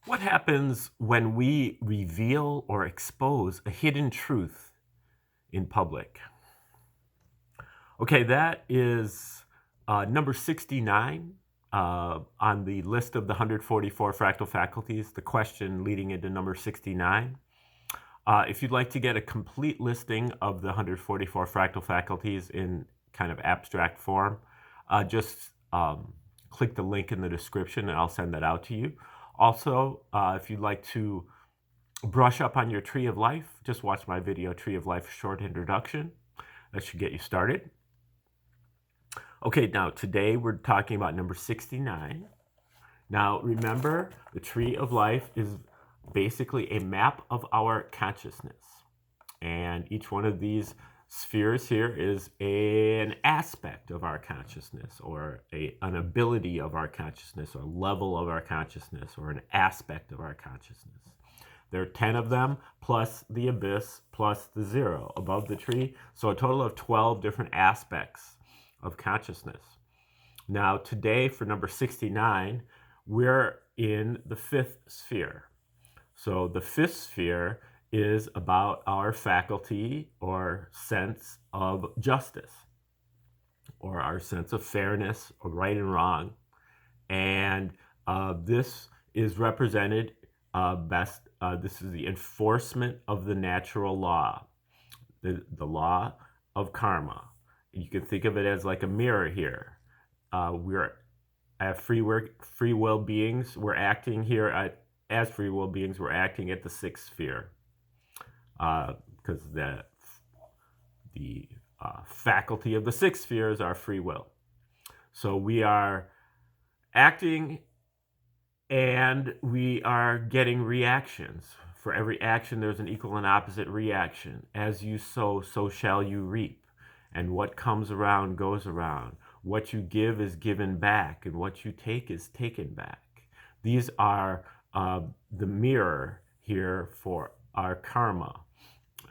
What happens when we reveal or expose a hidden truth in public? Okay, that is number 69 on the list of the 144 fractal faculties, the question leading into number 69. If you'd like to get a complete listing of the 144 fractal faculties in kind of abstract form, just click the link in the description and I'll send that out to you. Also, if you'd like to brush up on your tree of life, just watch my video, Tree of Life Short Introduction. That should get you started. Okay, now today we're talking about number 69. Now remember, the Tree of Life is basically a map of our consciousness. And each one of these spheres here is an aspect of our consciousness, or an ability of our consciousness, or level of our consciousness, or an aspect of our consciousness. There are 10 of them, plus the abyss, plus the zero above the tree. So a total of 12 different aspects of consciousness. Now today, for number 69, we're in the fifth sphere. So the fifth sphere is about our faculty or sense of justice, or our sense of fairness, or right and wrong. And this is represented best, this is the enforcement of the natural law, the law of karma. You can think of it as like a mirror here. We're free will beings. We're acting here as free will beings. We're acting at the sixth sphere, because the faculty of the sixth sphere is our free will. So we are acting and we are getting reactions. For every action, there's an equal and opposite reaction. As you sow, so shall you reap. And what comes around goes around. What you give is given back, and what you take is taken back. These are the mirror here for our karma,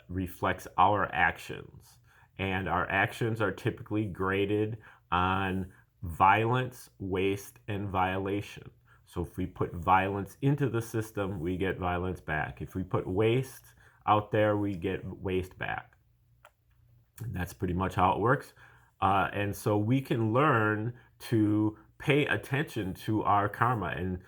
reflects our actions. And our actions are typically graded on violence, waste, and violation. So if we put violence into the system, we get violence back. If we put waste out there, we get waste back. And that's pretty much how it works. And so we can learn to pay attention to our karma and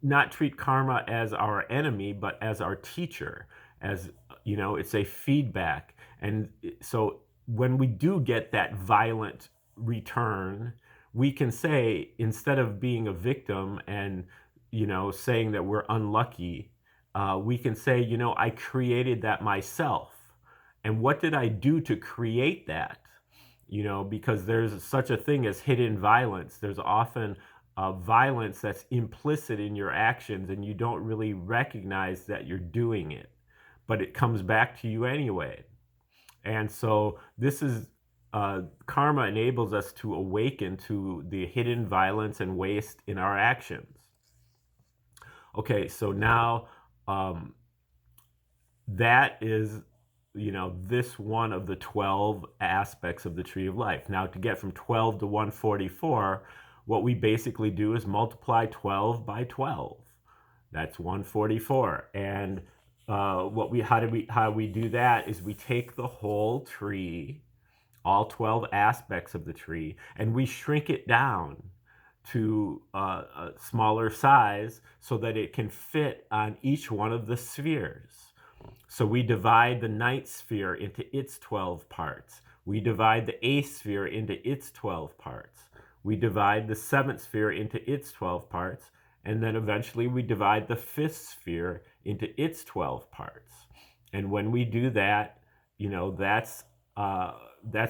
not treat karma as our enemy, but as our teacher. As you know, it's a feedback. And so when we do get that violent return, we can say, instead of being a victim and saying that we're unlucky, we can say, I created that myself. And what did I do to create that? Because there's such a thing as hidden violence. There's often violence that's implicit in your actions, and you don't really recognize that you're doing it, but it comes back to you anyway. And so this is karma enables us to awaken to the hidden violence and waste in our actions. Okay, so now that is this one of the 12 aspects of the tree of life. Now, to get from 12 to 144, what we basically do is multiply 12 by 12. That's 144. And how we do that is we take the whole tree, all 12 aspects of the tree, and we shrink it down to a smaller size so that it can fit on each one of the spheres. So we divide the ninth sphere into its 12 parts. We divide the eighth sphere into its 12 parts. We divide the seventh sphere into its 12 parts. And then eventually we divide the fifth sphere into its 12 parts. And when we do that, that's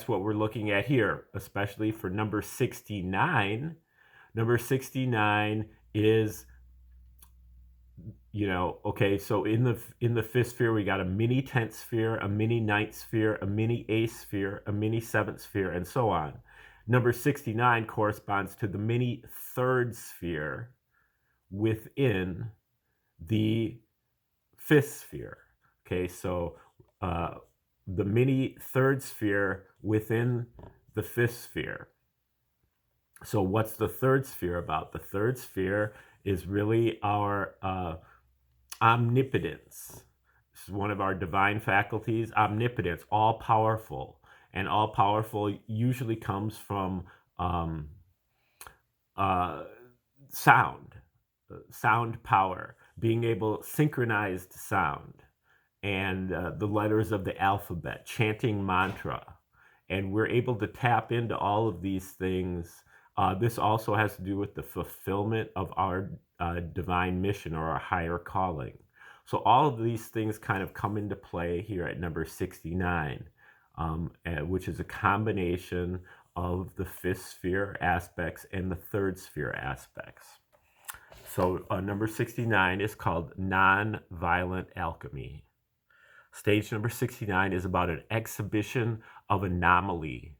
what we're looking at here, especially for number 69. Number 69 is, okay, so in the fifth sphere, we got a mini 10th sphere, a mini 9th sphere, a mini 8th sphere, a mini 7th sphere, and so on. Number 69 corresponds to the mini 3rd sphere within the fifth sphere. Okay, so the mini 3rd sphere within the fifth sphere. So what's the third sphere about? The third sphere is really our omnipotence. This is one of our divine faculties, omnipotence, all powerful. And all powerful usually comes from uh, sound, sound power, being able, synchronized sound, and the letters of the alphabet, chanting mantra. And we're able to tap into all of these things. This also has to do with the fulfillment of our divine mission or our higher calling. So all of these things kind of come into play here at number 69, which is a combination of the fifth sphere aspects and the third sphere aspects. So number 69 is called non-violent alchemy. Stage number 69 is about an exhibition of anomaly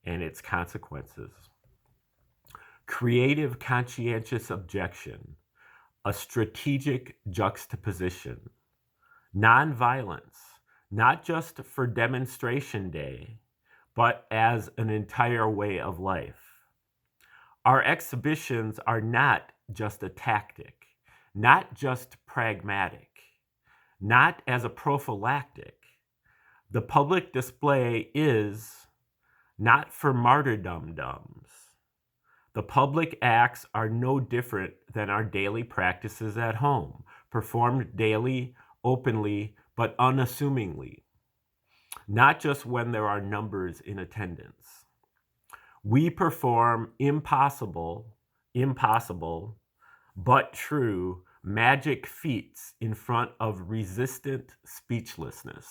and its consequences. Creative conscientious objection, a strategic juxtaposition. Non-violence, not just for demonstration day, but as an entire way of life. Our exhibitions are not just a tactic, not just pragmatic, not as a prophylactic. The public display is not for martyrdom-dums. The public acts are no different than our daily practices at home, performed daily, openly, but unassumingly, not just when there are numbers in attendance. We perform impossible, but true magic feats in front of resistant speechlessness,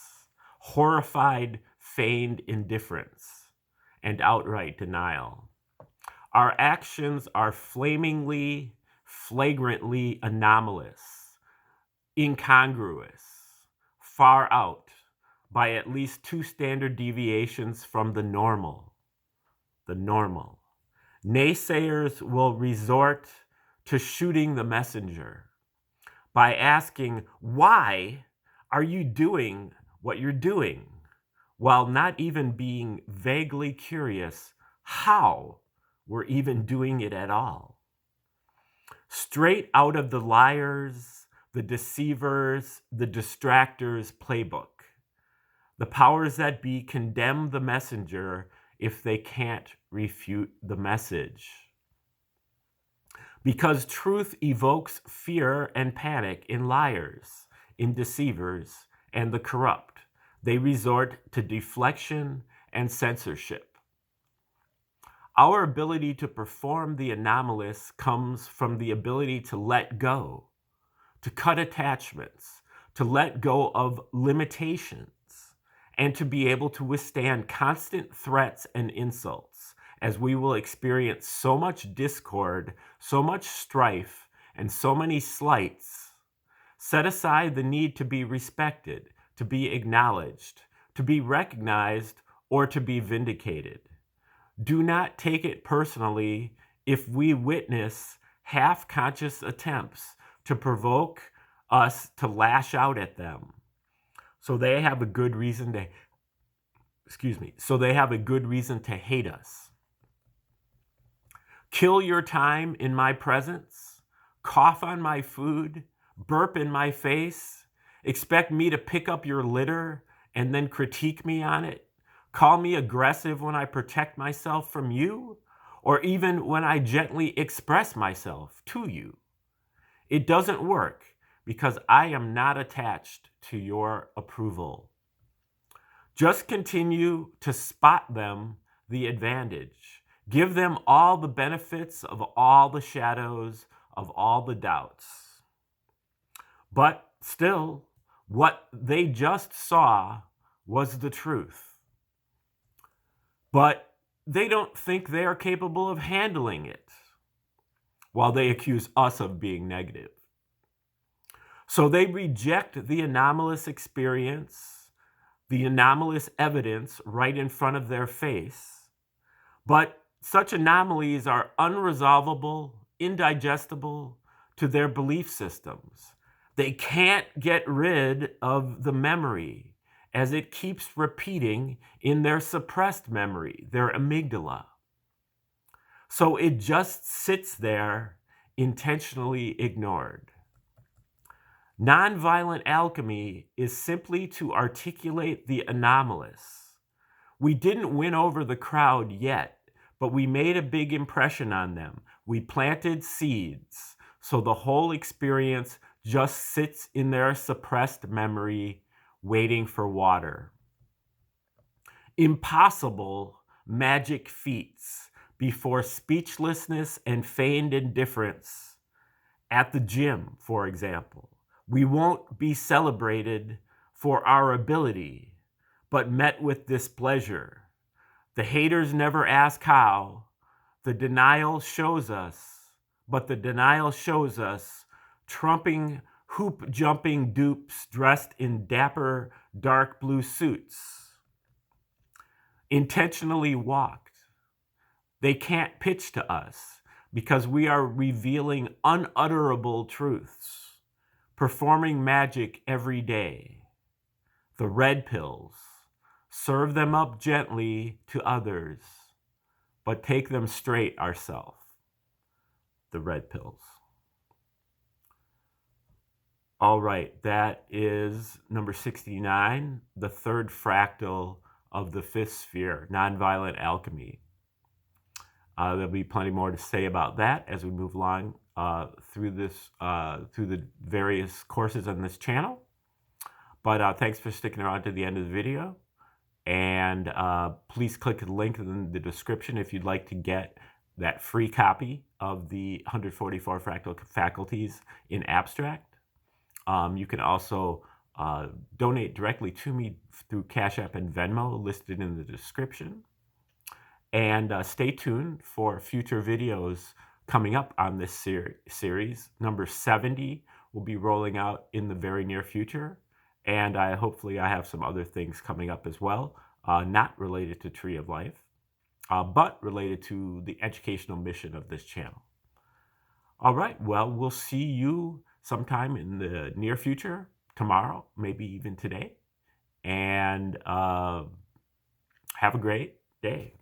horrified feigned indifference, and outright denial. Our actions are flamingly, flagrantly anomalous, incongruous, far out by at least 2 standard deviations from the normal. The normal. Naysayers will resort to shooting the messenger by asking, why are you doing what you're doing? While not even being vaguely curious how we're even doing it at all. Straight out of the liars, the deceivers, the distractors' playbook. The powers that be condemn the messenger if they can't refute the message. Because truth evokes fear and panic in liars, in deceivers, and the corrupt, they resort to deflection and censorship. Our ability to perform the anomalous comes from the ability to let go, to cut attachments, to let go of limitations, and to be able to withstand constant threats and insults, as we will experience so much discord, so much strife, and so many slights. Set aside the need to be respected, to be acknowledged, to be recognized, or to be vindicated. Do not take it personally if we witness half-conscious attempts to provoke us to lash out at them. So they have a good reason to, so they have a good reason to hate us. Kill your time in my presence, cough on my food, burp in my face, expect me to pick up your litter and then critique me on it, call me aggressive when I protect myself from you, or even when I gently express myself to you. It doesn't work because I am not attached to your approval. Just continue to spot them the advantage. Give them all the benefits of all the shadows, of all the doubts. But still, what they just saw was the truth. But they don't think they are capable of handling it, while they accuse us of being negative. So they reject the anomalous experience, the anomalous evidence right in front of their face. But such anomalies are unresolvable, indigestible to their belief systems. They can't get rid of the memory as it keeps repeating in their suppressed memory, their amygdala. So it just sits there, intentionally ignored. Nonviolent alchemy is simply to articulate the anomalous. We didn't win over the crowd yet, but we made a big impression on them. We planted seeds, so the whole experience just sits in their suppressed memory, waiting for water. Impossible magic feats before speechlessness and feigned indifference. At the gym, for example, we won't be celebrated for our ability, but met with displeasure. The haters never ask how. The denial shows us, but the denial shows us trumping, hoop jumping dupes dressed in dapper dark blue suits. Intentionally walked. They can't pitch to us because we are revealing unutterable truths, performing magic every day. The red pills, serve them up gently to others, but take them straight ourselves. The red pills. All right, that is number 69, the third fractal of the fifth sphere, nonviolent alchemy. There'll be plenty more to say about that as we move along through the various courses on this channel. But thanks for sticking around to the end of the video. And please click the link in the description if you'd like to get that free copy of the 144 Fractal Faculties in abstract. You can also donate directly to me through Cash App and Venmo listed in the description. And stay tuned for future videos coming up on this series. Number 70 will be rolling out in the very near future. And hopefully I have some other things coming up as well, not related to Tree of Life, but related to the educational mission of this channel. All right, well, we'll see you sometime in the near future, tomorrow, maybe even today. And have a great day.